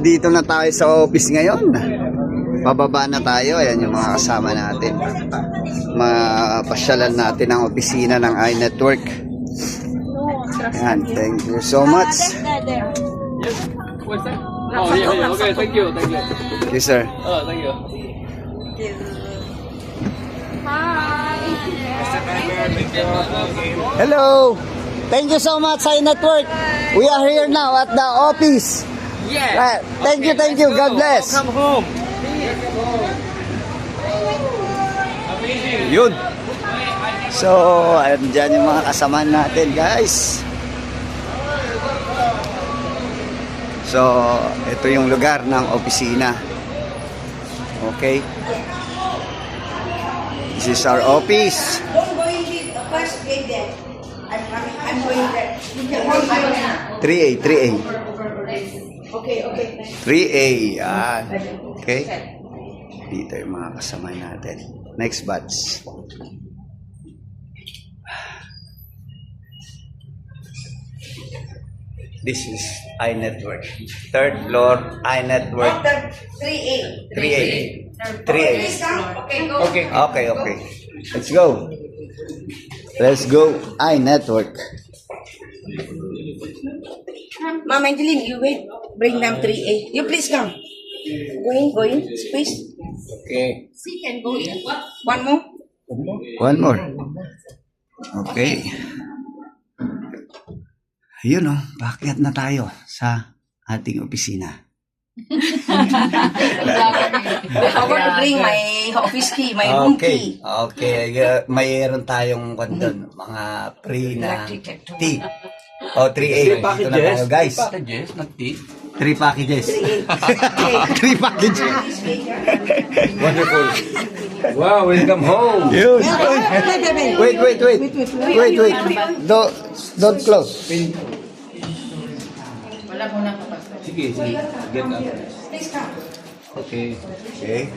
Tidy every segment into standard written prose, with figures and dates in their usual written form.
Dito na tayo sa office ngayon. Pababa na tayo. Ayan yung mga kasama natin. Mapasyalan natin ang opisina ng iNetwork. Ayan, thank you so much. Oh, yeah. Okay, thank you. Yes, sir. Oh, thank you. Hello. Thank you so much, iNetwork. We are here now at the office. Yeah. Right. Thank you. God bless. Welcome home. Yun. So, andyan yung mga kasama natin, guys. So, ito yung lugar ng opisina. Okay. This is our office. Don't go in the first gate there. I'm going there. 3A. Okay. 3A. Yan. Okay. Dito yung mga kasama natin. Next batch. This is iNetwork. Third floor, iNetwork. After 3A. 3A. Please come. Okay, go. Okay. Let's go. iNetwork. Ma'am Angeline, you wait. Bring them 3A. You please come. Go in, please. Okay. She can go in. One more. One more. Okay. Yun o, paakyat na tayo sa ating opisina. I forgot to bring my office key, my room key. Okay. Mayroon tayong kondon, mga free na tea. O, 3A. Dito na tayo, guys. Packages, nag-tea. 3 packages. 3 packages. Wonderful. Wow, welcome home. Yun. Wait. Don't close. Sige. Get up. Please come. Okay. Okay.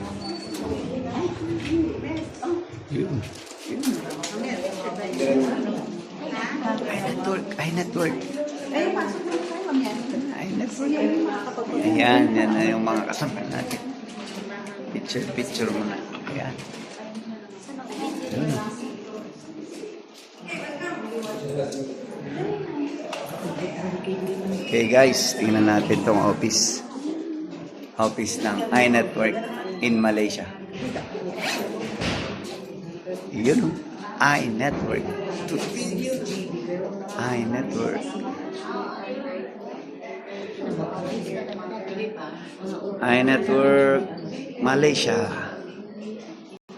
Yun. iNetwork. Ayan, yan na yung mga kasama natin. Picture muna. Ayan. Okay guys, tingnan natin tong office. Office ng iNetwork in Malaysia. Yun o. iNetwork. iNetwork. iNetwork Malaysia.